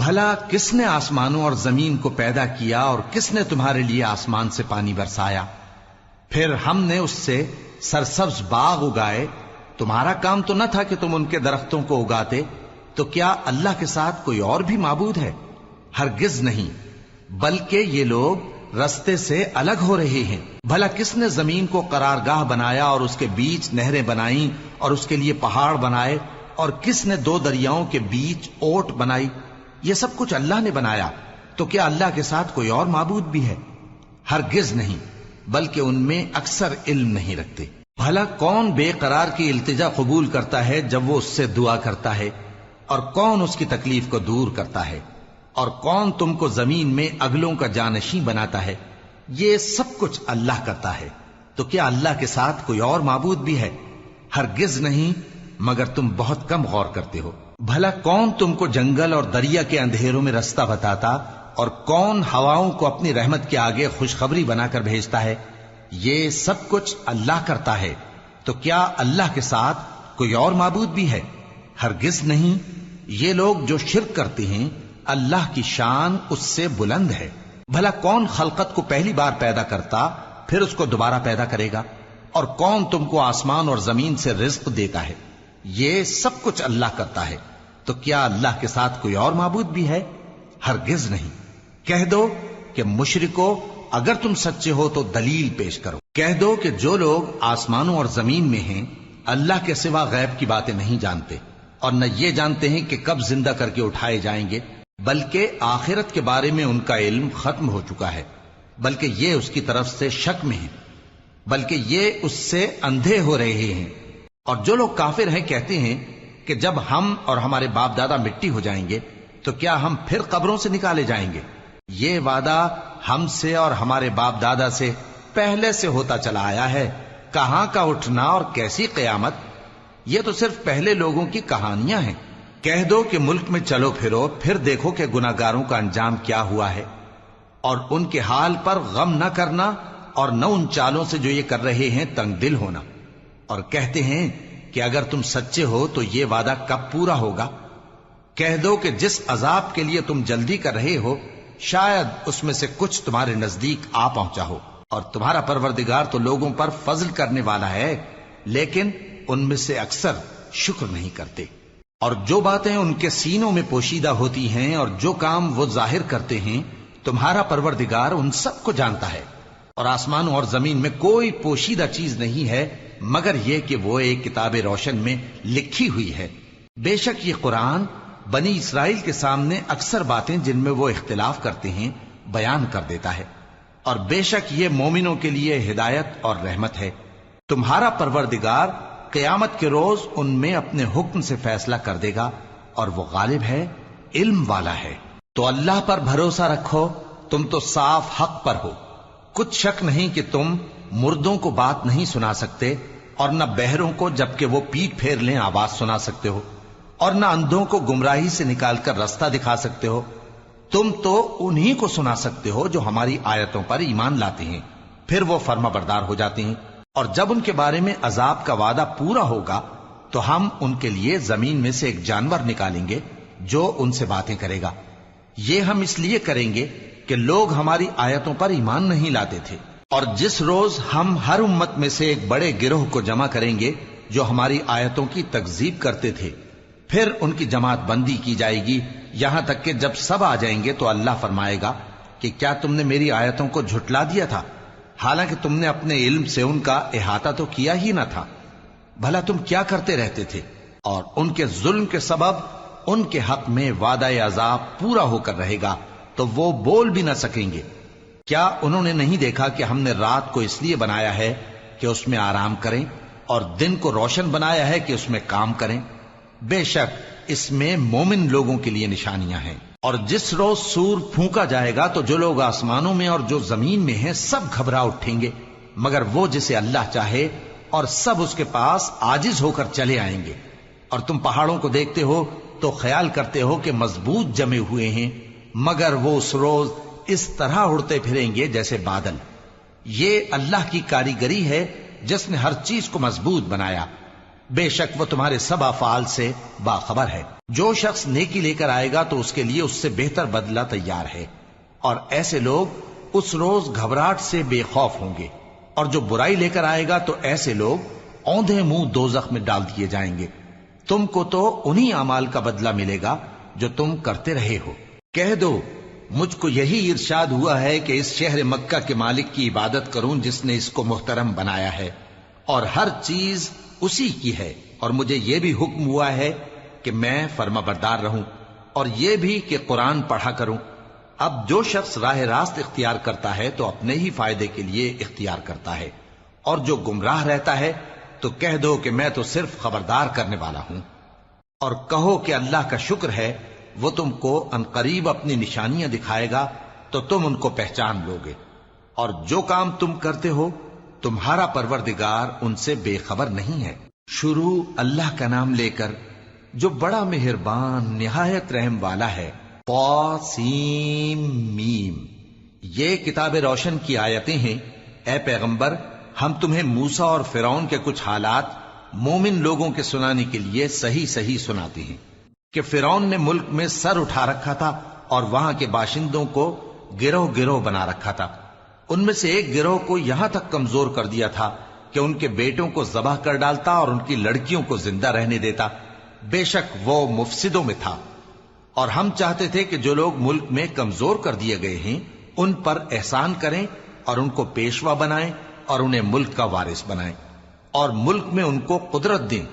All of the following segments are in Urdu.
بھلا کس نے آسمانوں اور زمین کو پیدا کیا اور کس نے تمہارے لیے آسمان سے پانی برسایا؟ پھر ہم نے اس سے سرسبز باغ اگائے. تمہارا کام تو نہ تھا کہ تم ان کے درختوں کو اگاتے. تو کیا اللہ کے ساتھ کوئی اور بھی معبود ہے؟ ہرگز نہیں، بلکہ یہ لوگ رستے سے الگ ہو رہے ہیں. بھلا کس نے زمین کو قرارگاہ بنایا اور اس کے بیچ نہریں بنائیں اور اس کے لیے پہاڑ بنائے، اور کس نے دو دریاؤں کے بیچ اوٹ بنائی؟ یہ سب کچھ اللہ نے بنایا. تو کیا اللہ کے ساتھ کوئی اور معبود بھی ہے؟ ہرگز نہیں، بلکہ ان میں اکثر علم نہیں رکھتے. بھلا کون بے قرار کی التجا قبول کرتا ہے جب وہ اس سے دعا کرتا ہے، اور کون اس کی تکلیف کو دور کرتا ہے، اور کون تم کو زمین میں اگلوں کا جانشین بناتا ہے؟ یہ سب کچھ اللہ کرتا ہے. تو کیا اللہ کے ساتھ کوئی اور معبود بھی ہے؟ ہرگز نہیں، مگر تم بہت کم غور کرتے ہو. بھلا کون تم کو جنگل اور دریا کے اندھیروں میں رستہ بتاتا، اور کون ہواؤں کو اپنی رحمت کے آگے خوشخبری بنا کر بھیجتا ہے؟ یہ سب کچھ اللہ کرتا ہے. تو کیا اللہ کے ساتھ کوئی اور معبود بھی ہے؟ ہرگز نہیں. یہ لوگ جو شرک کرتے ہیں اللہ کی شان اس سے بلند ہے. بھلا کون خلقت کو پہلی بار پیدا کرتا پھر اس کو دوبارہ پیدا کرے گا؟ اور کون تم کو آسمان اور زمین سے رزق دیتا ہے؟ یہ سب کچھ اللہ کرتا ہے. تو کیا اللہ کے ساتھ کوئی اور معبود بھی ہے؟ ہرگز نہیں. کہہ دو کہ مشرکو، اگر تم سچے ہو تو دلیل پیش کرو. کہہ دو کہ جو لوگ آسمانوں اور زمین میں ہیں اللہ کے سوا غیب کی باتیں نہیں جانتے، اور نہ یہ جانتے ہیں کہ کب زندہ کر کے اٹھائے جائیں گے، بلکہ آخرت کے بارے میں ان کا علم ختم ہو چکا ہے، بلکہ یہ اس کی طرف سے شک میں ہیں، بلکہ یہ اس سے اندھے ہو رہے ہیں. اور جو لوگ کافر ہیں کہتے ہیں کہ جب ہم اور ہمارے باپ دادا مٹی ہو جائیں گے تو کیا ہم پھر قبروں سے نکالے جائیں گے؟ یہ وعدہ ہم سے اور ہمارے باپ دادا سے پہلے سے ہوتا چلا آیا ہے. کہاں کا اٹھنا اور کیسی قیامت؟ یہ تو صرف پہلے لوگوں کی کہانیاں ہیں. کہہ دو کہ ملک میں چلو پھرو، پھر دیکھو کہ گناہگاروں کا انجام کیا ہوا ہے، اور ان کے حال پر غم نہ کرنا، اور نہ ان چالوں سے جو یہ کر رہے ہیں تنگ دل ہونا. اور کہتے ہیں کہ اگر تم سچے ہو تو یہ وعدہ کب پورا ہوگا؟ کہہ دو کہ جس عذاب کے لیے تم جلدی کر رہے ہو شاید اس میں سے کچھ تمہارے نزدیک آ پہنچا ہو، اور تمہارا پروردگار تو لوگوں پر فضل کرنے والا ہے، لیکن ان میں سے اکثر شکر نہیں کرتے. اور جو باتیں ان کے سینوں میں پوشیدہ ہوتی ہیں اور جو کام وہ ظاہر کرتے ہیں تمہارا پروردگار ان سب کو جانتا ہے. اور آسمانوں اور زمین میں کوئی پوشیدہ چیز نہیں ہے مگر یہ کہ وہ ایک کتاب روشن میں لکھی ہوئی ہے. بے شک یہ قرآن بنی اسرائیل کے سامنے اکثر باتیں جن میں وہ اختلاف کرتے ہیں بیان کر دیتا ہے، اور بے شک یہ مومنوں کے لیے ہدایت اور رحمت ہے. تمہارا پروردگار قیامت کے روز ان میں اپنے حکم سے فیصلہ کر دے گا، اور وہ غالب ہے، علم والا ہے. تو اللہ پر بھروسہ رکھو، تم تو صاف حق پر ہو. کچھ شک نہیں کہ تم مردوں کو بات نہیں سنا سکتے، اور نہ بہروں کو جبکہ وہ پیٹ پھیر لیں آواز سنا سکتے ہو، اور نہ اندھوں کو گمراہی سے نکال کر رستہ دکھا سکتے ہو. تم تو انہی کو سنا سکتے ہو جو ہماری آیتوں پر ایمان لاتے ہیں، پھر وہ فرما بردار ہو جاتے ہیں. اور جب ان کے بارے میں عذاب کا وعدہ پورا ہوگا تو ہم ان کے لیے زمین میں سے ایک جانور نکالیں گے جو ان سے باتیں کرے گا. یہ ہم اس لیے کریں گے کہ لوگ ہماری آیتوں پر ایمان نہیں لاتے تھے. اور جس روز ہم ہر امت میں سے ایک بڑے گروہ کو جمع کریں گے جو ہماری آیتوں کی تکذیب کرتے تھے، پھر ان کی جماعت بندی کی جائے گی یہاں تک کہ جب سب آ جائیں گے تو اللہ فرمائے گا کہ کیا تم نے میری آیتوں کو جھٹلا دیا تھا، حالانکہ تم نے اپنے علم سے ان کا احاطہ تو کیا ہی نہ تھا. بھلا تم کیا کرتے رہتے تھے؟ اور ان کے ظلم کے سبب ان کے حق میں وعدہ عذاب پورا ہو کر رہے گا تو وہ بول بھی نہ سکیں گے. کیا انہوں نے نہیں دیکھا کہ ہم نے رات کو اس لیے بنایا ہے کہ اس میں آرام کریں، اور دن کو روشن بنایا ہے کہ اس میں کام کریں؟ بے شک اس میں مومن لوگوں کے لیے نشانیاں ہیں. اور جس روز سور پھونکا جائے گا تو جو لوگ آسمانوں میں اور جو زمین میں ہیں سب گھبرا اٹھیں گے مگر وہ جسے اللہ چاہے، اور سب اس کے پاس عاجز ہو کر چلے آئیں گے. اور تم پہاڑوں کو دیکھتے ہو تو خیال کرتے ہو کہ مضبوط جمے ہوئے ہیں، مگر وہ اس روز اس طرح اڑتے پھریں گے جیسے بادل. یہ اللہ کی کاریگری ہے جس نے ہر چیز کو مضبوط بنایا. بے شک وہ تمہارے سب افعال سے باخبر ہے۔ جو شخص نیکی لے کر آئے گا تو اس کے لیے اس سے بہتر بدلہ تیار ہے، اور ایسے لوگ اس روز گھبراہٹ سے بے خوف ہوں گے، اور جو برائی لے کر آئے گا تو ایسے لوگ اوندھے منہ دوزخ میں ڈال دیے جائیں گے۔ تم کو تو انہی اعمال کا بدلہ ملے گا جو تم کرتے رہے ہو۔ کہہ دو مجھ کو یہی ارشاد ہوا ہے کہ اس شہر مکہ کے مالک کی عبادت کروں جس نے اس کو محترم بنایا ہے، اور ہر چیز اسی کی ہے، اور مجھے یہ بھی حکم ہوا ہے کہ میں فرما بردار رہوں، اور یہ بھی کہ قرآن پڑھا کروں۔ اب جو شخص راہ راست اختیار کرتا ہے تو اپنے ہی فائدے کے لیے اختیار کرتا ہے، اور جو گمراہ رہتا ہے تو کہہ دو کہ میں تو صرف خبردار کرنے والا ہوں۔ اور کہو کہ اللہ کا شکر ہے وہ تم کو عنقریب اپنی نشانیاں دکھائے گا تو تم ان کو پہچان لو گے، اور جو کام تم کرتے ہو تمہارا پروردگار ان سے بے خبر نہیں ہے۔ شروع اللہ کا نام لے کر جو بڑا مہربان نہایت رحم والا ہے۔ طاسیم میم، یہ کتاب روشن کی آیتیں ہیں۔ اے پیغمبر، ہم تمہیں موسیٰ اور فرعون کے کچھ حالات مومن لوگوں کے سنانے کے لیے صحیح صحیح سناتے ہیں کہ فرعون نے ملک میں سر اٹھا رکھا تھا اور وہاں کے باشندوں کو گروہ گروہ بنا رکھا تھا۔ ان میں سے ایک گروہ کو یہاں تک کمزور کر دیا تھا کہ ان کے بیٹوں کو ذبح کر ڈالتا اور ان کی لڑکیوں کو زندہ رہنے دیتا۔ بے شک وہ مفسدوں میں تھا، اور ہم چاہتے تھے کہ جو لوگ ملک میں کمزور کر دیے گئے ہیں ان پر احسان کریں اور ان کو پیشوا بنائیں اور انہیں ملک کا وارث بنائیں، اور ملک میں ان کو قدرت دیں،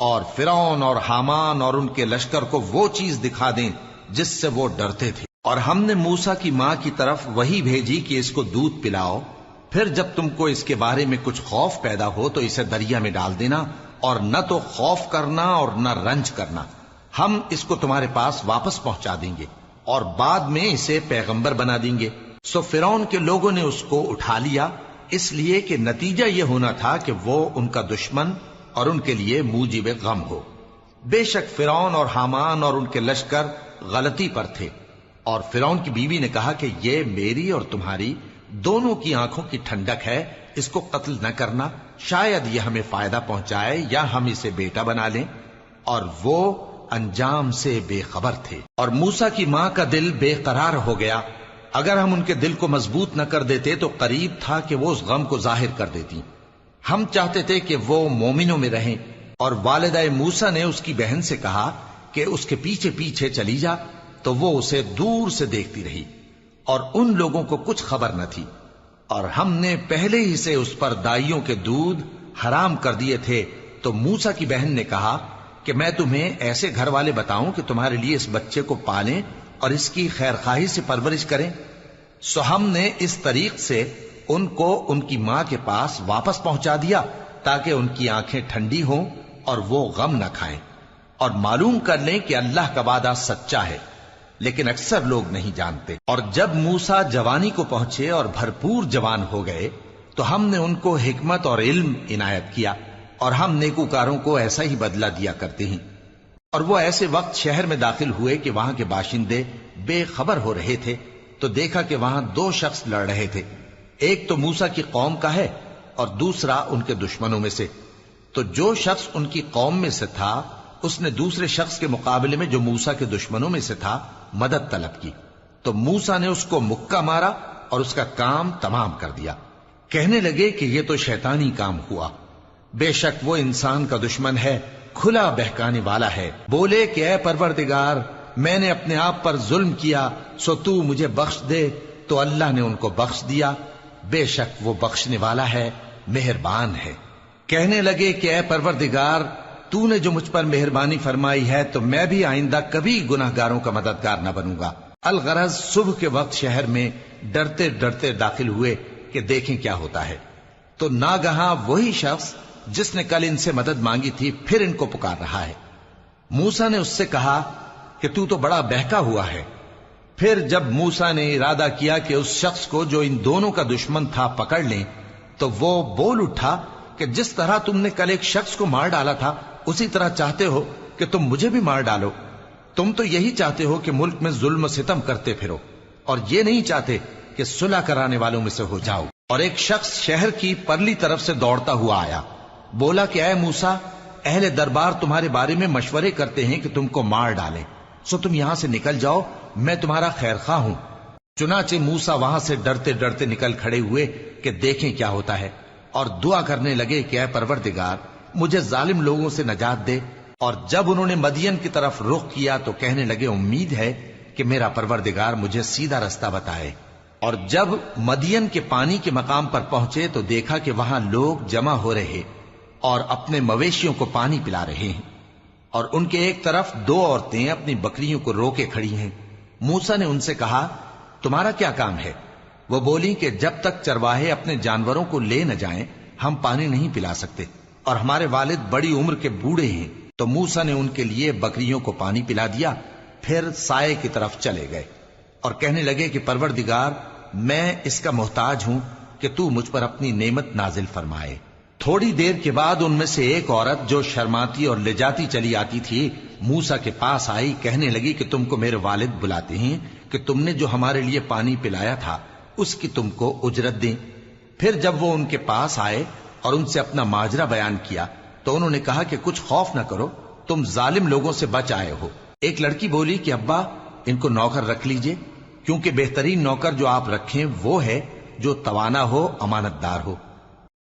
اور فرعون اور حامان اور ان کے لشکر کو وہ چیز دکھا دیں جس سے وہ ڈرتے تھے۔ اور ہم نے موسیٰ کی ماں کی طرف وہی بھیجی کہ اس کو دودھ پلاؤ، پھر جب تم کو اس کے بارے میں کچھ خوف پیدا ہو تو اسے دریا میں ڈال دینا، اور نہ تو خوف کرنا اور نہ رنج کرنا، ہم اس کو تمہارے پاس واپس پہنچا دیں گے اور بعد میں اسے پیغمبر بنا دیں گے۔ سو فرعون کے لوگوں نے اس کو اٹھا لیا، اس لیے کہ نتیجہ یہ ہونا تھا کہ وہ ان کا دشمن اور ان کے لیے موجب غم ہو۔ بے شک فرعون اور حامان اور ان کے لشکر غلطی پر تھے، اور فرعون کی بیوی نے کہا کہ یہ میری اور تمہاری دونوں کی آنکھوں کی ٹھنڈک ہے، اس کو قتل نہ کرنا، شاید یہ ہمیں فائدہ پہنچائے یا ہم اسے بیٹا بنا لیں، اور وہ انجام سے بے خبر تھے۔ اور موسیٰ کی ماں کا دل بے قرار ہو گیا، اگر ہم ان کے دل کو مضبوط نہ کر دیتے تو قریب تھا کہ وہ اس غم کو ظاہر کر دیتی۔ ہم چاہتے تھے کہ وہ مومنوں میں رہیں، اور والدہ موسیٰ نے اس کی بہن سے کہا کہ اس کے پیچھے پیچھے چلی جا، تو وہ اسے دور سے دیکھتی رہی، اور ان لوگوں کو کچھ خبر نہ تھی، اور ہم نے پہلے ہی سے اس پر دائیوں کے دودھ حرام کر دیے تھے۔ تو موسیٰ کی بہن نے کہا کہ میں تمہیں ایسے گھر والے بتاؤں کہ تمہارے لیے اس بچے کو پالیں اور اس کی خیر خواہی سے پرورش کریں۔ سو ہم نے اس طریق سے ان کو ان کی ماں کے پاس واپس پہنچا دیا تاکہ ان کی آنکھیں ٹھنڈی ہوں اور وہ غم نہ کھائیں، اور معلوم کر لیں کہ اللہ کا وعدہ سچا ہے، لیکن اکثر لوگ نہیں جانتے۔ اور جب موسیٰ جوانی کو پہنچے اور بھرپور جوان ہو گئے تو ہم نے ان کو حکمت اور علم عنایت کیا، اور ہم نیکوکاروں کو ایسا ہی بدلہ دیا کرتے ہیں۔ اور وہ ایسے وقت شہر میں داخل ہوئے کہ وہاں کے باشندے بے خبر ہو رہے تھے، تو دیکھا کہ وہاں دو شخص لڑ رہے تھے، ایک تو موسیٰ کی قوم کا ہے اور دوسرا ان کے دشمنوں میں سے۔ تو جو شخص ان کی قوم میں سے تھا اس نے دوسرے شخص کے مقابلے میں جو موسیٰ کے دشمنوں میں سے تھا مدد طلب کی، تو موسیٰ نے اس کو مکہ مارا اور اس کا کام تمام کر دیا۔ کہنے لگے کہ یہ تو شیطانی کام ہوا، بے شک وہ انسان کا دشمن ہے، کھلا بہکانے والا ہے۔ بولے کہ اے پروردگار، میں نے اپنے آپ پر ظلم کیا، سو تو مجھے بخش دے، تو اللہ نے ان کو بخش دیا، بے شک وہ بخشنے والا ہے، مہربان ہے۔ کہنے لگے کہ اے پروردگار، تو نے جو مجھ پر مہربانی فرمائی ہے تو میں بھی آئندہ کبھی گناہ گاروں کا مددگار نہ بنوں گا۔ الغرض صبح کے وقت شہر میں ڈرتے ڈرتے داخل ہوئے کہ دیکھیں کیا ہوتا ہے، تو ناگہاں وہی شخص جس نے کل ان سے مدد مانگی تھی پھر ان کو پکار رہا ہے۔ موسیٰ نے اس سے کہا کہ تو بڑا بہکا ہوا ہے۔ پھر جب موسیٰ نے ارادہ کیا کہ اس شخص کو جو ان دونوں کا دشمن تھا پکڑ لیں، تو وہ بول اٹھا کہ جس طرح تم نے کل ایک شخص کو مار ڈالا تھا اسی طرح چاہتے ہو کہ تم مجھے بھی مار ڈالو۔ تم تو یہی چاہتے ہو کہ ملک میں ظلم و ستم کرتے پھرو، اور یہ نہیں چاہتے کہ صلح کرانے والوں میں سے ہو جاؤ۔ اور ایک شخص شہر کی پرلی طرف سے دوڑتا ہوا آیا، بولا کہ اے موسیٰ، اہل دربار تمہارے بارے میں مشورے کرتے ہیں کہ تم کو مار ڈالیں، سو تم یہاں سے نکل جاؤ، میں تمہارا خیر خواہ ہوں۔ چنانچہ موسیٰ وہاں سے ڈرتے ڈرتے نکل کھڑے ہوئے کہ دیکھیں کیا ہوتا ہے، اور دعا کرنے لگے کہ اے پروردگار مجھے ظالم لوگوں سے نجات دے۔ اور جب انہوں نے مدین کی طرف رخ کیا تو کہنے لگے امید ہے کہ میرا پروردگار مجھے سیدھا رستہ بتائے۔ اور جب مدین کے پانی کے مقام پر پہنچے تو دیکھا کہ وہاں لوگ جمع ہو رہے اور اپنے مویشیوں کو پانی پلا رہے ہیں، اور ان کے ایک طرف دو عورتیں اپنی بکریوں کو روکے کھڑی ہیں۔ موسیٰ نے ان سے کہا تمہارا کیا کام ہے؟ وہ بولی کہ جب تک چرواہے اپنے جانوروں کو لے نہ جائیں ہم پانی نہیں پلا سکتے، اور ہمارے والد بڑی عمر کے بوڑھے ہیں۔ تو موسیٰ نے ان کے لیے بکریوں کو پانی پلا دیا، پھر سائے کی طرف چلے گئے اور کہنے لگے کہ پروردگار میں اس کا محتاج ہوں کہ تو مجھ پر اپنی نعمت نازل فرمائے۔ تھوڑی دیر کے بعد ان میں سے ایک عورت جو شرماتی اور لجاتی چلی آتی تھی موسیٰ کے پاس آئی، کہنے لگی کہ تم کو میرے والد بلاتے ہیں کہ تم نے جو ہمارے لیے پانی پلایا تھا اس کی تم کو اجرت دیں۔ پھر جب وہ ان کے پاس آئے اور ان سے اپنا ماجرا بیان کیا تو انہوں نے کہا کہ کچھ خوف نہ کرو، تم ظالم لوگوں سے بچ آئے ہو۔ ایک لڑکی بولی کہ ابا ان کو نوکر رکھ لیجئے، کیونکہ بہترین نوکر جو آپ رکھیں وہ ہے جو توانا ہو، امانت دار ہو۔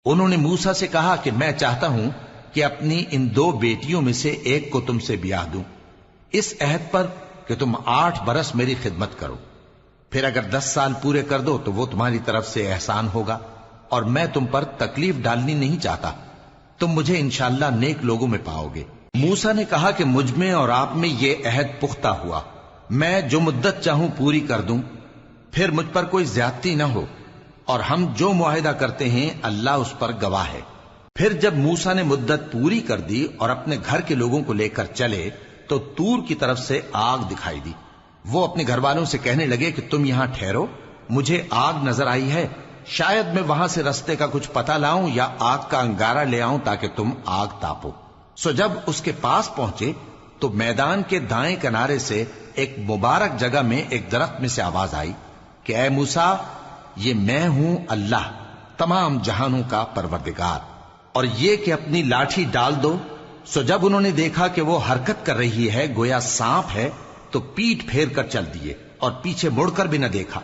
انہوں نے موسیٰ سے کہا کہ میں چاہتا ہوں کہ اپنی ان دو بیٹیوں میں سے ایک کو تم سے بیاہ دوں، اس عہد پر کہ تم 8 برس میری خدمت کرو، پھر اگر 10 سال پورے کر دو تو وہ تمہاری طرف سے احسان ہوگا، اور میں تم پر تکلیف ڈالنی نہیں چاہتا، تم مجھے انشاءاللہ نیک لوگوں میں پاؤ گے۔ موسیٰ نے کہا کہ مجھ میں اور آپ میں یہ عہد پختہ ہوا، میں جو مدت چاہوں پوری کر دوں، پھر مجھ پر کوئی زیادتی نہ ہو، اور ہم جو معاہدہ کرتے ہیں اللہ اس پر گواہ ہے۔ پھر جب موسیٰ نے مدت پوری کر دی اور اپنے گھر کے لوگوں کو لے کر چلے تو طور کی طرف سے آگ دکھائی دی۔ وہ اپنے گھر والوں سے کہنے لگے کہ تم یہاں ٹھہرو، مجھے آگ نظر آئی ہے، شاید میں وہاں سے رستے کا کچھ پتہ لاؤں یا آگ کا انگارہ لے آؤں تاکہ تم آگ تاپو۔ سو جب اس کے پاس پہنچے تو میدان کے دائیں کنارے سے ایک مبارک جگہ میں ایک درخت میں سے آواز آئی کہ اے موسیٰ یہ میں ہوں اللہ تمام جہانوں کا پروردگار، اور یہ کہ اپنی لاٹھی ڈال دو۔ سو جب انہوں نے دیکھا کہ وہ حرکت کر رہی ہے گویا سانپ ہے تو پیٹ پھیر کر چل دیے اور پیچھے مڑ کر بھی نہ دیکھا۔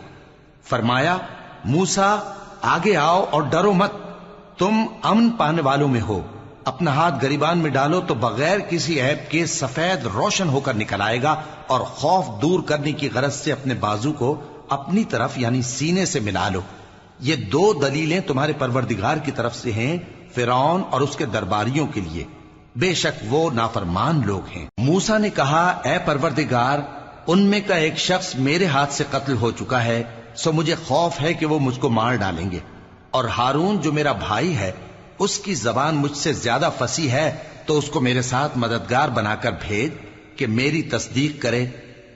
فرمایا موسیٰ آگے آؤ اور ڈرو مت، تم امن پانے والوں میں ہو، اپنا ہاتھ گریبان میں ڈالو تو بغیر کسی عیب کے سفید روشن ہو کر نکل آئے گا، اور خوف دور کرنے کی غرض سے اپنے بازو کو اپنی طرف یعنی سینے سے ملا لو۔ یہ 2 دلیلیں تمہارے پروردگار کی طرف سے ہیں فرعون اور اس کے درباریوں کے لیے، بے شک وہ نافرمان لوگ ہیں۔ موسیٰ نے کہا اے پروردگار ان میں کا ایک شخص میرے ہاتھ سے قتل ہو چکا ہے، سو مجھے خوف ہے کہ وہ مجھ کو مار ڈالیں گے، اور ہارون جو میرا بھائی ہے اس کی زبان مجھ سے زیادہ فصیح ہے، تو اس کو میرے ساتھ مددگار بنا کر بھیج کہ میری تصدیق کرے،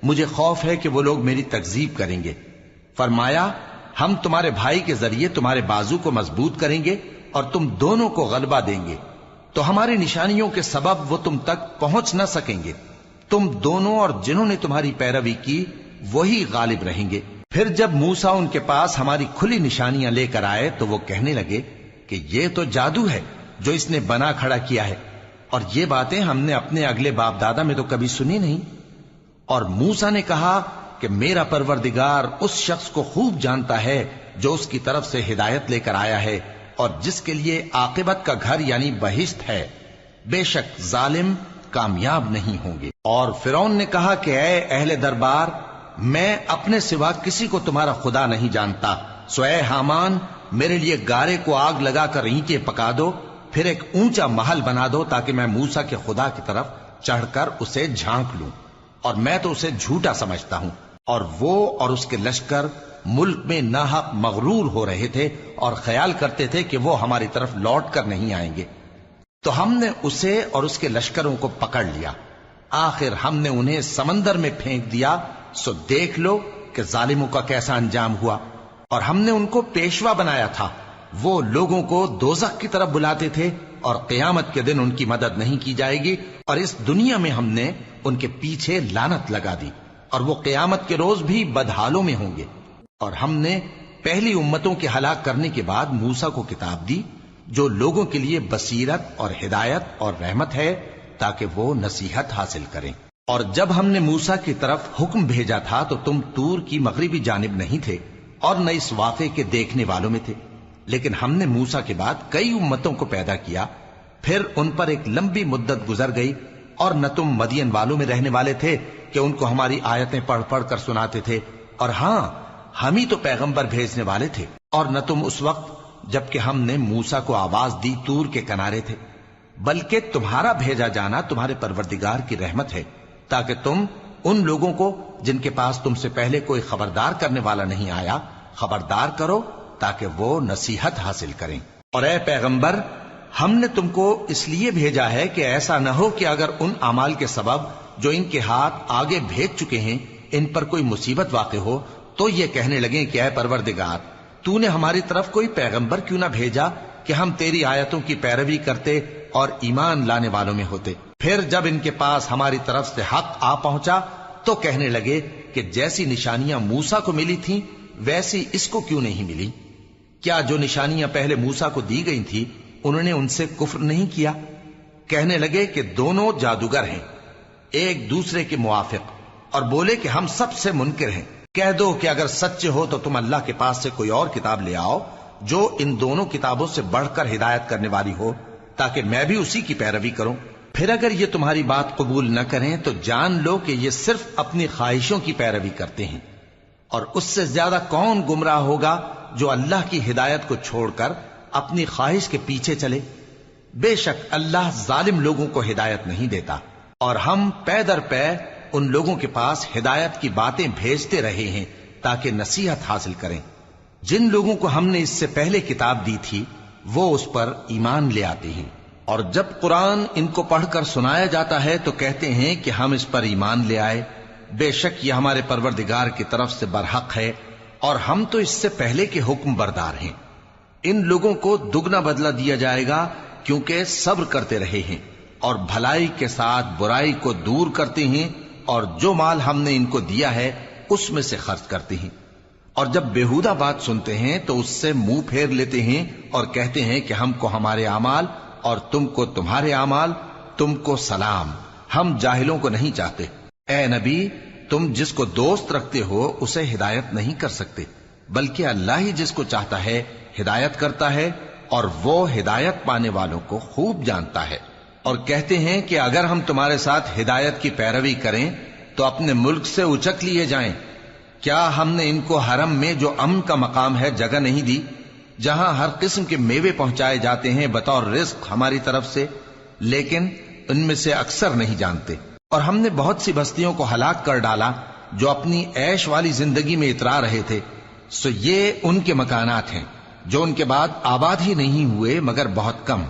مجھے خوف ہے کہ وہ لوگ میری تکذیب کریں گے۔ فرمایا ہم تمہارے بھائی کے ذریعے تمہارے بازو کو مضبوط کریں گے اور تم دونوں کو غلبہ دیں گے، تو ہماری نشانیوں کے سبب وہ تم تک پہنچ نہ سکیں گے، تم دونوں اور جنہوں نے تمہاری پیروی کی وہی غالب رہیں گے۔ پھر جب موسیٰ ان کے پاس ہماری کھلی نشانیاں لے کر آئے تو وہ کہنے لگے کہ یہ تو جادو ہے جو اس نے بنا کھڑا کیا ہے، اور یہ باتیں ہم نے اپنے اگلے باپ دادا میں تو کبھی سنی نہیں۔ اور موسیٰ نے کہا کہ میرا پروردگار اس شخص کو خوب جانتا ہے جو اس کی طرف سے ہدایت لے کر آیا ہے اور جس کے لیے عاقبت کا گھر یعنی بہشت ہے، بے شک ظالم کامیاب نہیں ہوں گے۔ اور فرعون نے کہا کہ اے اہل دربار میں اپنے سوا کسی کو تمہارا خدا نہیں جانتا، سو اے حامان میرے لیے گارے کو آگ لگا کر اینٹیں پکا دو، پھر ایک اونچا محل بنا دو تاکہ میں موسیٰ کے خدا کی طرف چڑھ کر اسے جھانک لوں، اور میں تو اسے جھوٹا سمجھتا ہوں۔ اور وہ اور اس کے لشکر ملک میں ناحق مغرور ہو رہے تھے اور خیال کرتے تھے کہ وہ ہماری طرف لوٹ کر نہیں آئیں گے، تو ہم نے اسے اور اس کے لشکروں کو پکڑ لیا، آخر ہم نے انہیں سمندر میں پھینک دیا، سو دیکھ لو کہ ظالموں کا کیسا انجام ہوا۔ اور ہم نے ان کو پیشوا بنایا تھا، وہ لوگوں کو دوزخ کی طرف بلاتے تھے، اور قیامت کے دن ان کی مدد نہیں کی جائے گی، اور اس دنیا میں ہم نے ان کے پیچھے لعنت لگا دی، اور وہ قیامت کے روز بھی بدحالوں میں ہوں گے۔ اور ہم نے پہلی امتوں کے ہلاک کرنے کے بعد موسیٰ کو کتاب دی، جو لوگوں کے لیے بصیرت اور ہدایت اور رحمت ہے تاکہ وہ نصیحت حاصل کریں۔ اور جب ہم نے موسیٰ کی طرف حکم بھیجا تھا تو تم طور کی مغربی جانب نہیں تھے اور نہ اس واقعے کے دیکھنے والوں میں تھے، لیکن ہم نے موسیٰ کے بعد کئی امتوں کو پیدا کیا، پھر ان پر ایک لمبی مدت گزر گئی، اور نہ تم مدین والوں میں رہنے والے تھے کہ ان کو ہماری آیتیں پڑھ پڑھ کر سناتے تھے، اور ہاں ہم ہی تو پیغمبر بھیجنے والے تھے، اور نہ تم اس وقت جبکہ ہم نے موسیٰ کو آواز دی طور کے کنارے تھے، بلکہ تمہارا بھیجا جانا تمہارے پروردگار کی رحمت ہے تاکہ تم ان لوگوں کو جن کے پاس تم سے پہلے کوئی خبردار کرنے والا نہیں آیا خبردار کرو تاکہ وہ نصیحت حاصل کریں۔ اور اے پیغمبر، ہم نے تم کو اس لیے بھیجا ہے کہ ایسا نہ ہو کہ اگر ان اعمال کے سبب جو ان کے ہاتھ آگے بھیج چکے ہیں ان پر کوئی مصیبت واقع ہو تو یہ کہنے لگیں کہ اے پروردگار، تو نے ہماری طرف کوئی پیغمبر کیوں نہ بھیجا کہ ہم تیری آیتوں کی پیروی کرتے اور ایمان لانے والوں میں ہوتے۔ پھر جب ان کے پاس ہماری طرف سے حق آ پہنچا تو کہنے لگے کہ جیسی نشانیاں موسیٰ کو ملی تھیں ویسی اس کو کیوں نہیں ملی؟ کیا جو نشانیاں پہلے موسیٰ کو دی گئی تھی انہوں نے ان سے کفر نہیں کیا؟ کہنے لگے کہ دونوں جادوگر ہیں ایک دوسرے کے موافق، اور بولے کہ ہم سب سے منکر ہیں۔ کہہ دو کہ اگر سچے ہو تو تم اللہ کے پاس سے کوئی اور کتاب لے آؤ جو ان دونوں کتابوں سے بڑھ کر ہدایت کرنے والی ہو تاکہ میں بھی اسی کی پیروی کروں۔ پھر اگر یہ تمہاری بات قبول نہ کریں تو جان لو کہ یہ صرف اپنی خواہشوں کی پیروی کرتے ہیں، اور اس سے زیادہ کون گمراہ ہوگا جو اللہ کی ہدایت کو چھوڑ کر اپنی خواہش کے پیچھے چلے۔ بے شک اللہ ظالم لوگوں کو ہدایت نہیں دیتا، اور ہم پے در پے ان لوگوں کے پاس ہدایت کی باتیں بھیجتے رہے ہیں تاکہ نصیحت حاصل کریں۔ جن لوگوں کو ہم نے اس سے پہلے کتاب دی تھی وہ اس پر ایمان لے آتے ہیں، اور جب قرآن ان کو پڑھ کر سنایا جاتا ہے تو کہتے ہیں کہ ہم اس پر ایمان لے آئے، بے شک یہ ہمارے پروردگار کی طرف سے برحق ہے اور ہم تو اس سے پہلے کے حکم بردار ہیں۔ ان لوگوں کو دگنا بدلہ دیا جائے گا کیونکہ صبر کرتے رہے ہیں اور بھلائی کے ساتھ برائی کو دور کرتے ہیں، اور جو مال ہم نے ان کو دیا ہے اس میں سے خرچ کرتے ہیں، اور جب بےہودہ بات سنتے ہیں تو اس سے منہ پھیر لیتے ہیں اور کہتے ہیں کہ ہم کو ہمارے اعمال اور تم کو تمہارے اعمال، تم کو سلام، ہم جاہلوں کو نہیں چاہتے۔ اے نبی، تم جس کو دوست رکھتے ہو اسے ہدایت نہیں کر سکتے، بلکہ اللہ ہی جس کو چاہتا ہے ہدایت کرتا ہے، اور وہ ہدایت پانے والوں کو خوب جانتا ہے۔ اور کہتے ہیں کہ اگر ہم تمہارے ساتھ ہدایت کی پیروی کریں تو اپنے ملک سے اچک لیے جائیں۔ کیا ہم نے ان کو حرم میں جو امن کا مقام ہے جگہ نہیں دی، جہاں ہر قسم کے میوے پہنچائے جاتے ہیں بطور رزق ہماری طرف سے؟ لیکن ان میں سے اکثر نہیں جانتے۔ اور ہم نے بہت سی بستیوں کو ہلاک کر ڈالا جو اپنی عیش والی زندگی میں اترا رہے تھے، سو یہ ان کے مکانات ہیں جو ان کے بعد آباد ہی نہیں ہوئے مگر بہت کم،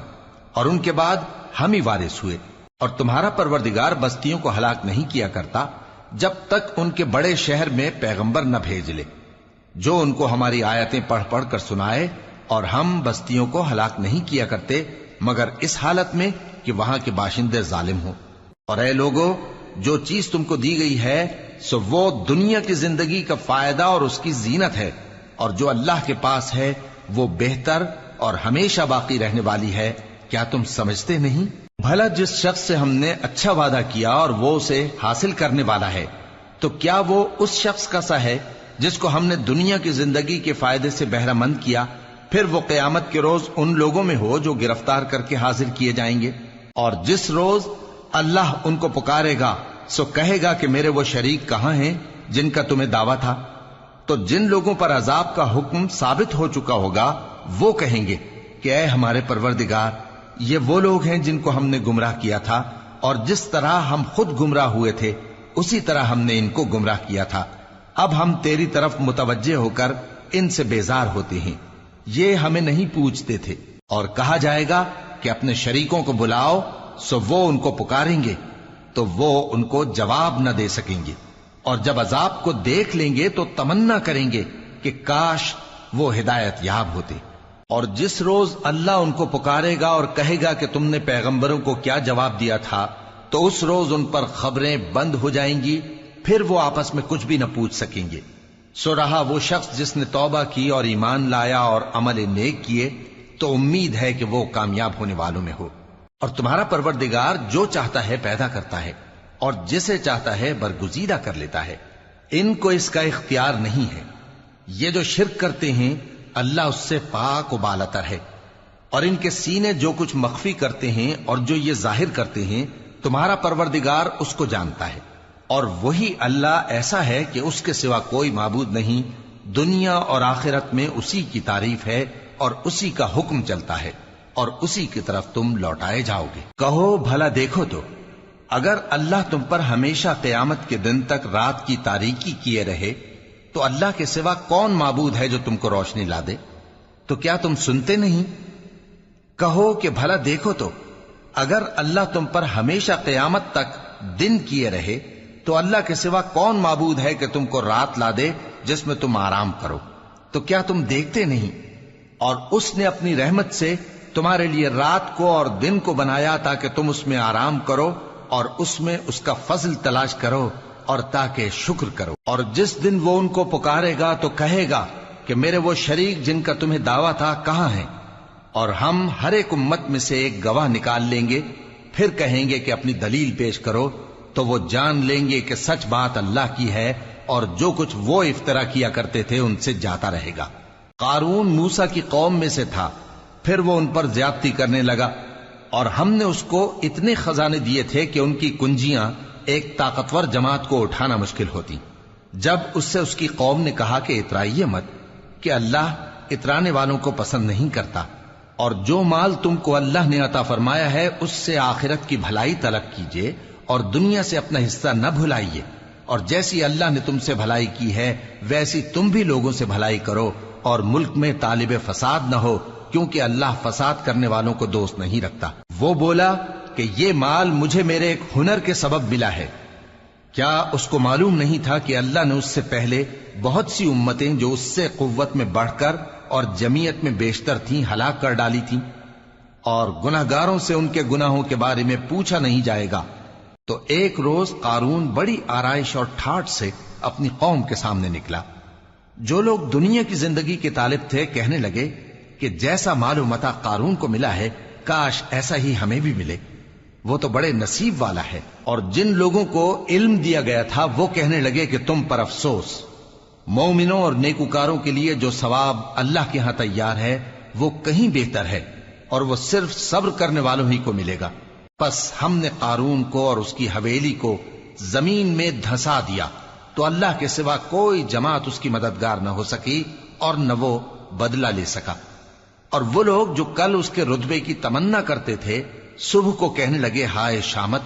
اور ان کے بعد ہم ہی وارث ہوئے۔ اور تمہارا پروردگار بستیوں کو ہلاک نہیں کیا کرتا جب تک ان کے بڑے شہر میں پیغمبر نہ بھیج لے جو ان کو ہماری آیتیں پڑھ پڑھ کر سنائے، اور ہم بستیوں کو ہلاک نہیں کیا کرتے مگر اس حالت میں کہ وہاں کے باشندے ظالم ہوں۔ اور اے لوگو، جو چیز تم کو دی گئی ہے سو وہ دنیا کی زندگی کا فائدہ اور اس کی زینت ہے، اور جو اللہ کے پاس ہے وہ بہتر اور ہمیشہ باقی رہنے والی ہے۔ کیا تم سمجھتے نہیں؟ بھلا جس شخص سے ہم نے اچھا وعدہ کیا اور وہ اسے حاصل کرنے والا ہے تو کیا وہ اس شخص کا سا ہے جس کو ہم نے دنیا کی زندگی کے فائدے سے بہرہ مند کیا، پھر وہ قیامت کے روز ان لوگوں میں ہو جو گرفتار کر کے حاضر کیے جائیں گے؟ اور جس روز اللہ ان کو پکارے گا سو کہے گا کہ میرے وہ شریک کہاں ہیں جن کا تمہیں دعویٰ تھا؟ تو جن لوگوں پر عذاب کا حکم ثابت ہو چکا ہوگا وہ کہیں گے کہ اے ہمارے پروردگار، یہ وہ لوگ ہیں جن کو ہم نے گمراہ کیا تھا، اور جس طرح ہم خود گمراہ ہوئے تھے اسی طرح ہم نے ان کو گمراہ کیا تھا۔ اب ہم تیری طرف متوجہ ہو کر ان سے بیزار ہوتے ہیں، یہ ہمیں نہیں پوچھتے تھے۔ اور کہا جائے گا کہ اپنے شریکوں کو بلاؤ، سو وہ ان کو پکاریں گے تو وہ ان کو جواب نہ دے سکیں گے، اور جب عذاب کو دیکھ لیں گے تو تمنا کریں گے کہ کاش وہ ہدایت یاب ہوتے۔ اور جس روز اللہ ان کو پکارے گا اور کہے گا کہ تم نے پیغمبروں کو کیا جواب دیا تھا، تو اس روز ان پر خبریں بند ہو جائیں گی، پھر وہ آپس میں کچھ بھی نہ پوچھ سکیں گے۔ سو رہا وہ شخص جس نے توبہ کی اور ایمان لایا اور عمل نیک کیے، تو امید ہے کہ وہ کامیاب ہونے والوں میں ہو۔ اور تمہارا پروردگار جو چاہتا ہے پیدا کرتا ہے اور جسے چاہتا ہے برگزیدہ کر لیتا ہے، ان کو اس کا اختیار نہیں ہے۔ یہ جو شرک کرتے ہیں اللہ اس سے پاک و بالاتر ہے، اور ان کے سینے جو کچھ مخفی کرتے ہیں اور جو یہ ظاہر کرتے ہیں تمہارا پروردگار اس کو جانتا ہے۔ اور وہی اللہ ایسا ہے کہ اس کے سوا کوئی معبود نہیں، دنیا اور آخرت میں اسی کی تعریف ہے اور اسی کا حکم چلتا ہے اور اسی کی طرف تم لوٹائے جاؤ گے۔ کہو بھلا دیکھو تو اگر اللہ تم پر ہمیشہ قیامت کے دن تک رات کی تاریکی کیے رہے تو اللہ کے سوا کون معبود ہے جو تم کو روشنی لا دے؟ تو کیا تم سنتے نہیں؟ کہو کہ بھلا دیکھو تو اگر اللہ تم پر ہمیشہ قیامت تک دن کیے رہے تو اللہ کے سوا کون معبود ہے کہ تم کو رات لا دے جس میں تم آرام کرو؟ تو کیا تم دیکھتے نہیں؟ اور اس نے اپنی رحمت سے تمہارے لیے رات کو اور دن کو بنایا تاکہ تم اس میں آرام کرو اور اس میں اس کا فضل تلاش کرو اور تاکہ شکر کرو۔ اور جس دن وہ ان کو پکارے گا تو کہے گا کہ میرے وہ شریک جن کا تمہیں دعویٰ تھا کہاں ہیں؟ اور ہم ہر ایک امت میں سے ایک گواہ نکال لیں گے، پھر کہیں گے کہ اپنی دلیل پیش کرو، تو وہ جان لیں گے کہ سچ بات اللہ کی ہے اور جو کچھ وہ افترا کیا کرتے تھے ان سے جاتا رہے گا۔ قارون موسیٰ کی قوم میں سے تھا، پھر وہ ان پر زیادتی کرنے لگا، اور ہم نے اس کو اتنے خزانے دیے تھے کہ ان کی کنجیاں ایک طاقتور جماعت کو اٹھانا مشکل ہوتی۔ جب اس سے اس کی قوم نے کہا کہ اترائیے مت، کہ اللہ اترانے والوں کو پسند نہیں کرتا، اور جو مال تم کو اللہ نے عطا فرمایا ہے اس سے آخرت کی بھلائی طلب کیجیے اور دنیا سے اپنا حصہ نہ بھلائیے، اور جیسی اللہ نے تم سے بھلائی کی ہے ویسی تم بھی لوگوں سے بھلائی کرو، اور ملک میں طالب فساد نہ ہو، کیونکہ اللہ فساد کرنے والوں کو دوست نہیں رکھتا۔ وہ بولا کہ یہ مال مجھے میرے ایک ہنر کے سبب ملا ہے۔ کیا اس کو معلوم نہیں تھا کہ اللہ نے اس سے پہلے بہت سی امتیں جو اس سے قوت میں بڑھ کر اور جمعیت میں بیشتر تھیں ہلاک کر ڈالی تھیں، اور گناہگاروں سے ان کے گناہوں کے بارے میں پوچھا نہیں جائے گا؟ تو ایک روز قارون بڑی آرائش اور ٹھاٹ سے اپنی قوم کے سامنے نکلا۔ جو لوگ دنیا کی زندگی کے طالب تھے کہنے لگے کہ جیسا مال و متاع قارون کو ملا ہے کاش ایسا ہی ہمیں بھی ملے، وہ تو بڑے نصیب والا ہے۔ اور جن لوگوں کو علم دیا گیا تھا وہ کہنے لگے کہ تم پر افسوس، مومنوں اور نیکوکاروں کے لیے جو ثواب اللہ کے ہاں تیار ہے وہ کہیں بہتر ہے، اور وہ صرف صبر کرنے والوں ہی کو ملے گا۔ پس ہم نے قارون کو اور اس کی حویلی کو زمین میں دھسا دیا، تو اللہ کے سوا کوئی جماعت اس کی مددگار نہ ہو سکی اور نہ وہ بدلہ لے سکا۔ اور وہ لوگ جو کل اس کے رتبے کی تمنا کرتے تھے صبح کو کہنے لگے ہائے شامت،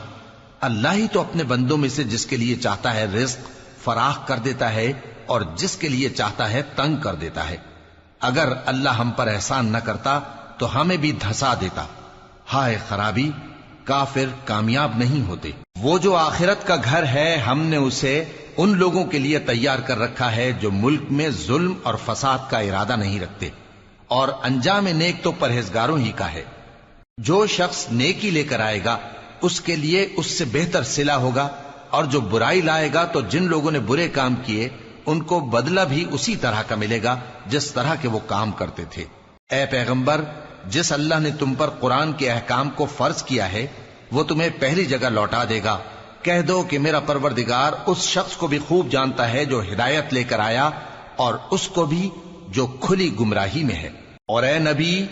اللہ ہی تو اپنے بندوں میں سے جس کے لیے چاہتا ہے رزق فراخ کر دیتا ہے اور جس کے لیے چاہتا ہے تنگ کر دیتا ہے۔ اگر اللہ ہم پر احسان نہ کرتا تو ہمیں بھی دھسا دیتا۔ ہائے خرابی، کافر کامیاب نہیں ہوتے۔ وہ جو آخرت کا گھر ہے ہم نے اسے ان لوگوں کے لیے تیار کر رکھا ہے جو ملک میں ظلم اور فساد کا ارادہ نہیں رکھتے، اور انجام نیک تو پرہیزگاروں ہی کا ہے۔ جو شخص نیکی لے کر آئے گا اس کے لیے اس سے بہتر صلہ ہوگا، اور جو برائی لائے گا تو جن لوگوں نے برے کام کیے ان کو بدلہ بھی اسی طرح کا ملے گا جس طرح کے وہ کام کرتے تھے۔ اے پیغمبر، جس اللہ نے تم پر قرآن کے احکام کو فرض کیا ہے وہ تمہیں پہلی جگہ لوٹا دے گا۔ کہہ دو کہ میرا پروردگار اس شخص کو بھی خوب جانتا ہے جو ہدایت لے کر آیا اور اس کو بھی جو کھلی گمراہی میں ہے۔ اور اے نبی،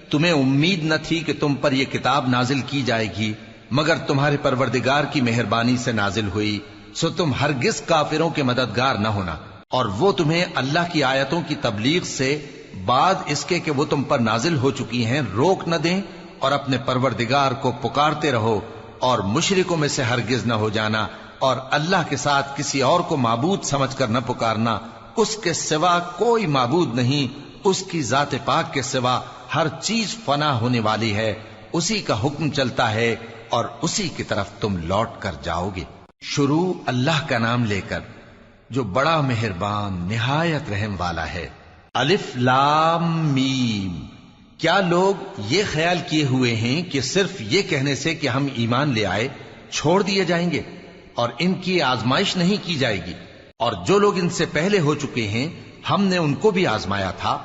تمہیں امید نہ تھی کہ تم پر یہ کتاب نازل کی جائے گی مگر تمہارے پروردگار کی مہربانی سے نازل ہوئی، سو تم ہرگز کافروں کے مددگار نہ ہونا، اور وہ تمہیں اللہ کی آیتوں کی تبلیغ سے بعد اس کے کہ وہ تم پر نازل ہو چکی ہیں روک نہ دیں، اور اپنے پروردگار کو پکارتے رہو اور مشرکوں میں سے ہرگز نہ ہو جانا، اور اللہ کے ساتھ کسی اور کو معبود سمجھ کر نہ پکارنا، اس کے سوا کوئی معبود نہیں، اس کی ذات پاک کے سوا ہر چیز فنا ہونے والی ہے، اسی کا حکم چلتا ہے اور اسی کی طرف تم لوٹ کر جاؤ گے۔ شروع اللہ کا نام لے کر جو بڑا مہربان نہایت رحم والا ہے۔ الف لام میم۔ کیا لوگ یہ خیال کیے ہوئے ہیں کہ صرف یہ کہنے سے کہ ہم ایمان لے آئے چھوڑ دیے جائیں گے اور ان کی آزمائش نہیں کی جائے گی؟ اور جو لوگ ان سے پہلے ہو چکے ہیں ہم نے ان کو بھی آزمایا تھا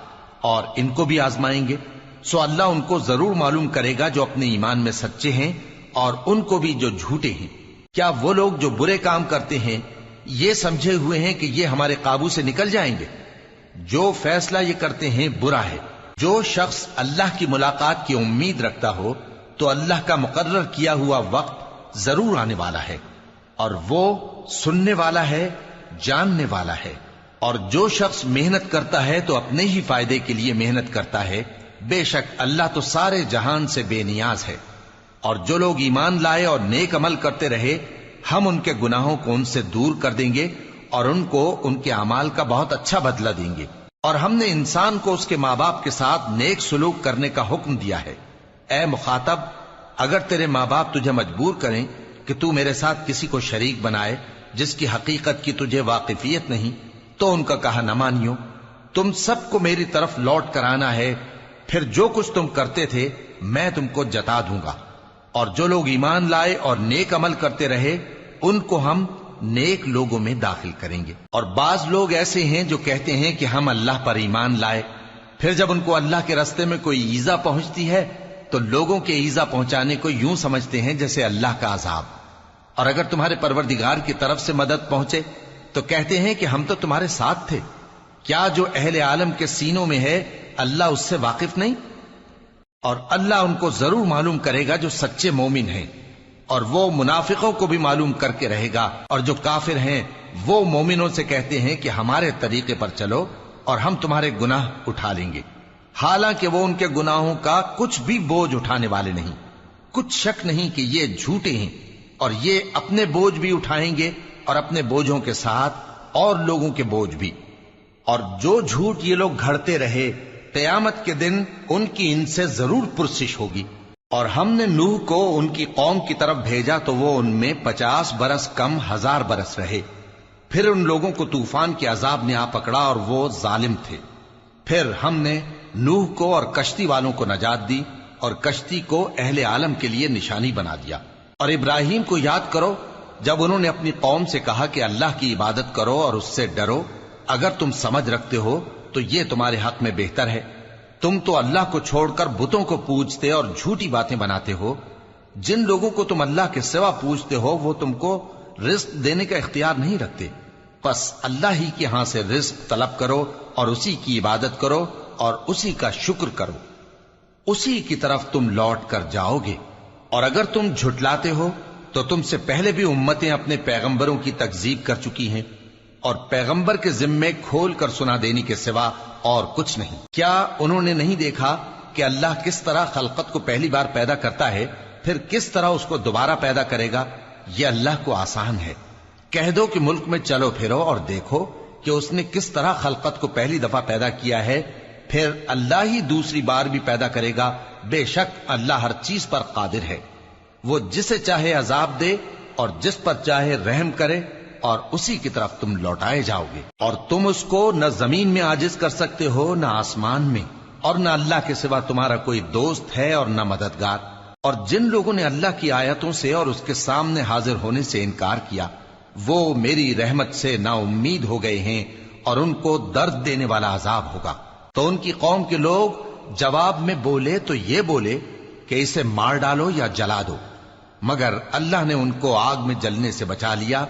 اور ان کو بھی آزمائیں گے، سو اللہ ان کو ضرور معلوم کرے گا جو اپنے ایمان میں سچے ہیں اور ان کو بھی جو جھوٹے ہیں۔ کیا وہ لوگ جو برے کام کرتے ہیں یہ سمجھے ہوئے ہیں کہ یہ ہمارے قابو سے نکل جائیں گے؟ جو فیصلہ یہ کرتے ہیں برا ہے۔ جو شخص اللہ کی ملاقات کی امید رکھتا ہو تو اللہ کا مقرر کیا ہوا وقت ضرور آنے والا ہے، اور وہ سننے والا ہے، جاننے والا ہے۔ اور جو شخص محنت کرتا ہے تو اپنے ہی فائدے کے لیے محنت کرتا ہے، بے شک اللہ تو سارے جہان سے بے نیاز ہے۔ اور جو لوگ ایمان لائے اور نیک عمل کرتے رہے، ہم ان کے گناہوں کو ان سے دور کر دیں گے اور ان کو ان کے اعمال کا بہت اچھا بدلہ دیں گے۔ اور ہم نے انسان کو اس کے ماں باپ کے ساتھ نیک سلوک کرنے کا حکم دیا ہے۔ اے مخاطب، اگر تیرے ماں باپ تجھے مجبور کریں کہ تو میرے ساتھ کسی کو شریک بنائے جس کی حقیقت کی تجھے واقفیت نہیں، تو ان کا کہا نہ مانیو۔ تم سب کو میری طرف لوٹ کر آنا ہے، پھر جو کچھ تم کرتے تھے میں تم کو جتا دوں گا۔ اور جو لوگ ایمان لائے اور نیک عمل کرتے رہے ان کو ہم نیک لوگوں میں داخل کریں گے۔ اور بعض لوگ ایسے ہیں جو کہتے ہیں کہ ہم اللہ پر ایمان لائے، پھر جب ان کو اللہ کے راستے میں کوئی ایذا پہنچتی ہے تو لوگوں کے ایذا پہنچانے کو یوں سمجھتے ہیں جیسے اللہ کا عذاب۔ اور اگر تمہارے پروردگار کی طرف سے مدد پہنچے تو کہتے ہیں کہ ہم تو تمہارے ساتھ تھے۔ کیا جو اہل عالم کے سینوں میں ہے اللہ اس سے واقف نہیں؟ اور اللہ ان کو ضرور معلوم کرے گا جو سچے مومن ہیں، اور وہ منافقوں کو بھی معلوم کر کے رہے گا۔ اور جو کافر ہیں وہ مومنوں سے کہتے ہیں کہ ہمارے طریقے پر چلو اور ہم تمہارے گناہ اٹھا لیں گے، حالانکہ وہ ان کے گناہوں کا کچھ بھی بوجھ اٹھانے والے نہیں۔ کچھ شک نہیں کہ یہ جھوٹے ہیں، اور یہ اپنے بوجھ بھی اٹھائیں گے اور اپنے بوجھوں کے ساتھ اور لوگوں کے بوجھ بھی۔ اور جو جھوٹ یہ لوگ گھڑتے رہے قیامت کے دن ان کی ان سے ضرور پرسش ہوگی۔ اور ہم نے نوح کو ان کی قوم کی طرف بھیجا تو وہ ان میں 50 برس کم 1000 برس رہے۔ پھر ان لوگوں کو طوفان کے عذاب نے آ پکڑا اور وہ ظالم تھے۔ پھر ہم نے نوح کو اور کشتی والوں کو نجات دی اور کشتی کو اہل عالم کے لیے نشانی بنا دیا۔ اور ابراہیم کو یاد کرو جب انہوں نے اپنی قوم سے کہا کہ اللہ کی عبادت کرو اور اس سے ڈرو، اگر تم سمجھ رکھتے ہو تو یہ تمہارے حق میں بہتر ہے۔ تم تو اللہ کو چھوڑ کر بتوں کو پوجتے اور جھوٹی باتیں بناتے ہو۔ جن لوگوں کو تم اللہ کے سوا پوجتے ہو وہ تم کو رزق دینے کا اختیار نہیں رکھتے، پس اللہ ہی کے ہاں سے رزق طلب کرو اور اسی کی عبادت کرو اور اسی کا شکر کرو، اسی کی طرف تم لوٹ کر جاؤ گے۔ اور اگر تم جھٹلاتے ہو تو تم سے پہلے بھی امتیں اپنے پیغمبروں کی تکذیب کر چکی ہیں، اور پیغمبر کے ذمے کھول کر سنا دینے کے سوا اور کچھ نہیں۔ کیا انہوں نے نہیں دیکھا کہ اللہ کس طرح خلقت کو پہلی بار پیدا کرتا ہے پھر کس طرح اس کو دوبارہ پیدا کرے گا؟ یہ اللہ کو آسان ہے۔ کہہ دو کہ ملک میں چلو پھرو اور دیکھو کہ اس نے کس طرح خلقت کو پہلی دفعہ پیدا کیا ہے، پھر اللہ ہی دوسری بار بھی پیدا کرے گا۔ بے شک اللہ ہر چیز پر قادر ہے۔ وہ جسے چاہے عذاب دے اور جس پر چاہے رحم کرے، اور اسی کی طرف تم لوٹائے جاؤ گے۔ اور تم اس کو نہ زمین میں عاجز کر سکتے ہو نہ آسمان میں، اور نہ اللہ کے سوا تمہارا کوئی دوست ہے اور نہ مددگار۔ اور جن لوگوں نے اللہ کی آیتوں سے اور اس کے سامنے حاضر ہونے سے انکار کیا وہ میری رحمت سے نا امید ہو گئے ہیں، اور ان کو درد دینے والا عذاب ہوگا۔ تو ان کی قوم کے لوگ جواب میں بولے تو یہ بولے کہ اسے مار ڈالو یا جلا دو، مگر اللہ نے ان کو آگ میں جلنے سے بچا لیا۔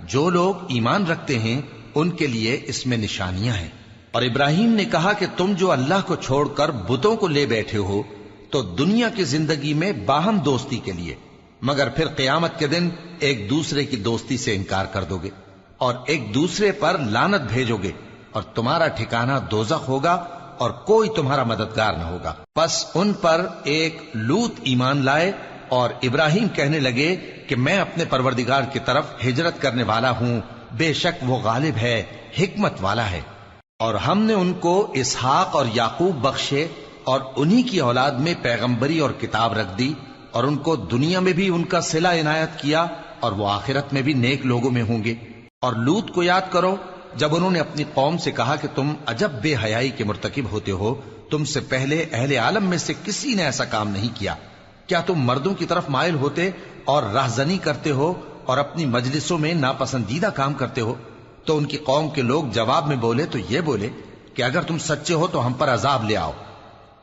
جو لوگ ایمان رکھتے ہیں ان کے لیے اس میں نشانیاں ہیں۔ اور ابراہیم نے کہا کہ تم جو اللہ کو چھوڑ کر بتوں کو لے بیٹھے ہو تو دنیا کی زندگی میں باہم دوستی کے لیے، مگر پھر قیامت کے دن ایک دوسرے کی دوستی سے انکار کر دو گے اور ایک دوسرے پر لعنت بھیجو گے، اور تمہارا ٹھکانہ دوزخ ہوگا اور کوئی تمہارا مددگار نہ ہوگا۔ پس ان پر ایک لوط ایمان لائے اور ابراہیم کہنے لگے کہ میں اپنے پروردگار کی طرف ہجرت کرنے والا ہوں، بے شک وہ غالب ہے، حکمت والا ہے۔ اور ہم نے ان کو اسحاق اور یعقوب بخشے اور انہی کی اولاد میں پیغمبری اور کتاب رکھ دی، اور ان کو دنیا میں بھی ان کا صلہ عنایت کیا اور وہ آخرت میں بھی نیک لوگوں میں ہوں گے۔ اور لوط کو یاد کرو جب انہوں نے اپنی قوم سے کہا کہ تم عجب بے حیائی کے مرتکب ہوتے ہو، تم سے پہلے اہل عالم میں سے کسی نے ایسا کام نہیں کیا۔ کیا تم مردوں کی طرف مائل ہوتے اور راہزنی کرتے ہو اور اپنی مجلسوں میں ناپسندیدہ کام کرتے ہو؟ تو ان کی قوم کے لوگ جواب میں بولے تو یہ بولے کہ اگر تم سچے ہو تو ہم پر عذاب لے آؤ۔